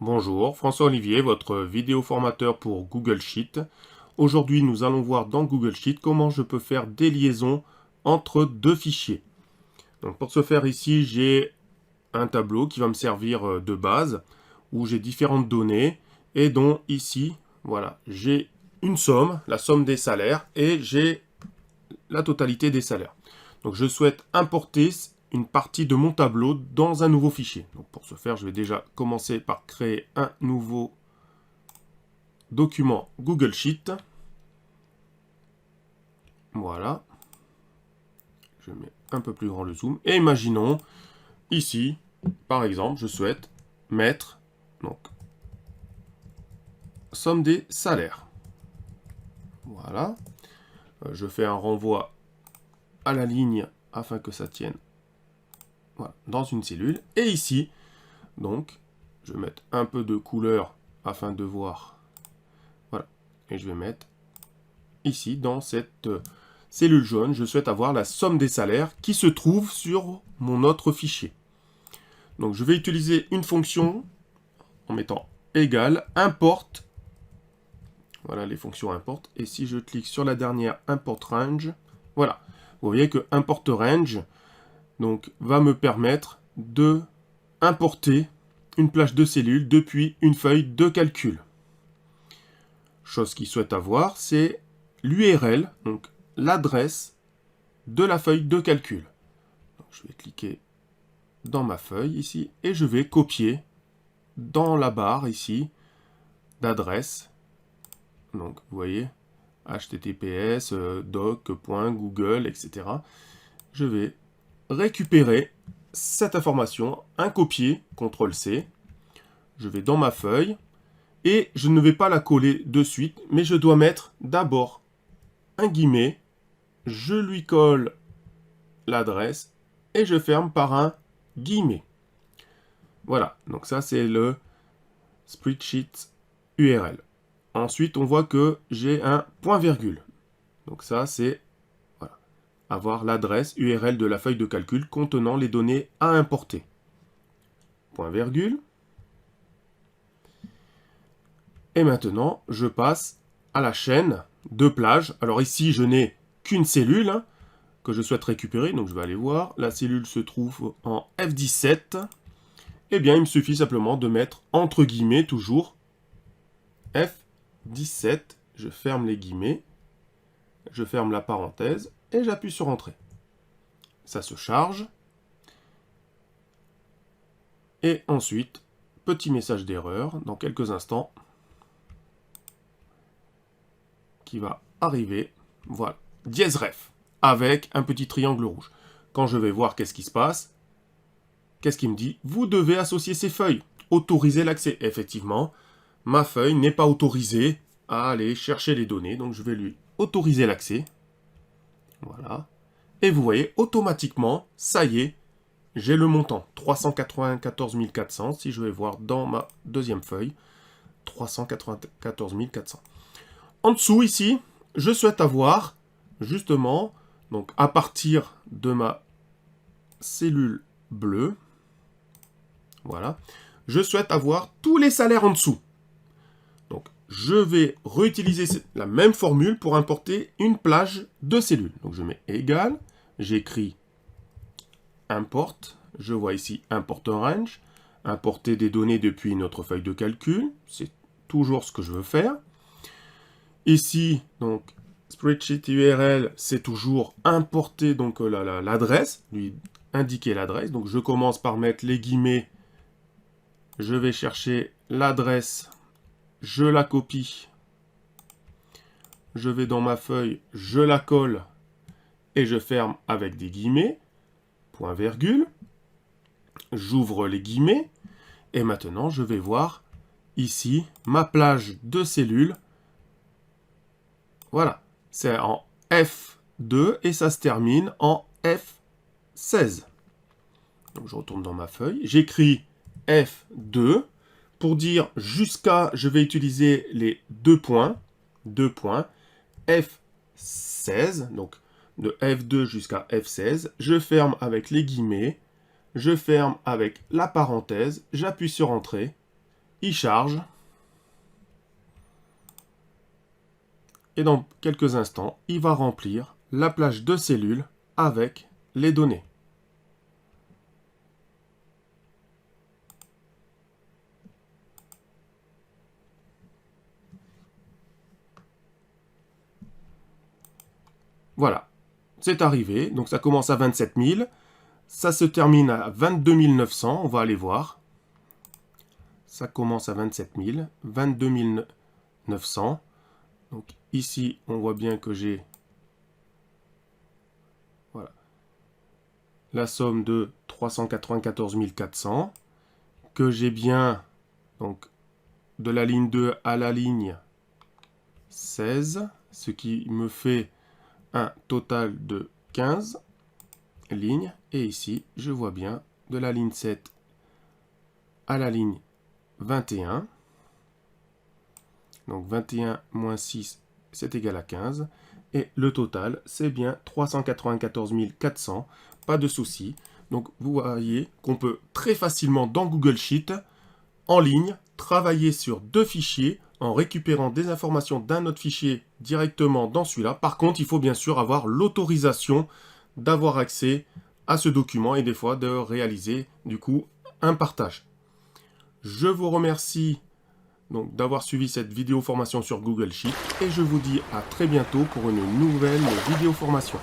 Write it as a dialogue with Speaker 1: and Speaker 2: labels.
Speaker 1: Bonjour, François Olivier, votre vidéo formateur pour Google Sheet. Aujourd'hui, nous allons voir dans Google Sheet comment je peux faire des liaisons entre deux fichiers. Donc pour ce faire ici, j'ai un tableau qui va me servir de base où j'ai différentes données et dont ici, voilà, j'ai une somme, la somme des salaires et j'ai la totalité des salaires. Donc je souhaite importer une partie de mon tableau dans un nouveau fichier. Donc pour ce faire, je vais déjà commencer par créer un nouveau document Google Sheet. Voilà. Je mets un peu plus grand le zoom. Et imaginons, ici, par exemple, je souhaite mettre donc somme des salaires. Voilà. Je fais un renvoi à la ligne afin que ça tienne voilà, dans une cellule. Et ici, donc, je vais mettre un peu de couleur afin de voir. Voilà. Et je vais mettre ici, dans cette cellule jaune, je souhaite avoir la somme des salaires qui se trouve sur mon autre fichier. Donc, je vais utiliser une fonction en mettant égal, import. Voilà les fonctions import. Et si je clique sur la dernière import range, voilà. Vous voyez que import range donc, va me permettre de importer une plage de cellules depuis une feuille de calcul. Chose qu'il souhaite avoir, c'est l'URL, donc l'adresse de la feuille de calcul. Donc, je vais cliquer dans ma feuille ici et je vais copier dans la barre ici d'adresse. Donc vous voyez, https, doc.google, etc. Je vais récupérer cette information, un copier, CTRL-C. Je vais dans ma feuille et je ne vais pas la coller de suite, mais je dois mettre d'abord un guillemet. Je lui colle l'adresse et je ferme par un guillemet. Voilà, donc ça c'est le spreadsheet URL. Ensuite, on voit que j'ai un point-virgule. Donc ça, c'est voilà, avoir l'adresse URL de la feuille de calcul contenant les données à importer. Point-virgule. Et maintenant, je passe à la chaîne de plage. Alors ici, je n'ai qu'une cellule que je souhaite récupérer. Donc je vais aller voir. La cellule se trouve en F17. Eh bien, il me suffit simplement de mettre entre guillemets toujours F17. Je ferme les guillemets. Je ferme la parenthèse et j'appuie sur Entrée. Ça se charge. Et ensuite, petit message d'erreur dans quelques instants qui va arriver. Voilà, dièse ref avec un petit triangle rouge. Quand je vais voir qu'est-ce qui se passe, qu'est-ce qu'il me dit? Vous devez associer ces feuilles. Autoriser l'accès. Effectivement, ma feuille n'est pas autorisée à aller chercher les données. Donc je vais lui autoriser l'accès. Voilà. Et vous voyez, automatiquement, ça y est, j'ai le montant. 394 400. Si je vais voir dans ma deuxième feuille, 394 400. En dessous, ici, je souhaite avoir, justement, donc à partir de ma cellule bleue, voilà, je souhaite avoir tous les salaires en dessous. Donc, je vais réutiliser la même formule pour importer une plage de cellules. Donc, je mets égal, j'écris import, je vois ici import range, importer des données depuis notre feuille de calcul, c'est toujours ce que je veux faire. Ici, donc, spreadsheet URL, c'est toujours importer donc l'adresse, lui indiquer l'adresse. Donc, je commence par mettre les guillemets, je vais chercher l'adresse, je la copie, je vais dans ma feuille, je la colle et je ferme avec des guillemets, point virgule, j'ouvre les guillemets et maintenant je vais voir ici ma plage de cellules. Voilà, c'est en F2 et ça se termine en F16. Donc je retourne dans ma feuille, j'écris F2 pour dire jusqu'à, je vais utiliser les deux points, F16, donc de F2 jusqu'à F16, je ferme avec les guillemets, je ferme avec la parenthèse, j'appuie sur Entrée, il charge. Et dans quelques instants, il va remplir la plage de cellules avec les données. Voilà, c'est arrivé. Donc ça commence à 27 000. Ça se termine à 22 900. On va aller voir. Ça commence à 27 000, 22 900. Donc ici, on voit bien que j'ai voilà, la somme de 394 400. Que j'ai bien donc, de la ligne 2 à la ligne 16. Ce qui me fait un total de 15 lignes. Et ici, je vois bien de la ligne 7 à la ligne 21. Donc 21 moins 6, c'est égal à 15. Et le total, c'est bien 394 400. Pas de souci. Donc vous voyez qu'on peut très facilement dans Google Sheet, en ligne, travailler sur deux fichiers en récupérant des informations d'un autre fichier directement dans celui-là. Par contre, il faut bien sûr avoir l'autorisation d'avoir accès à ce document et des fois de réaliser du coup un partage. Je vous remercie donc d'avoir suivi cette vidéo formation sur Google Sheet et je vous dis à très bientôt pour une nouvelle vidéo formation.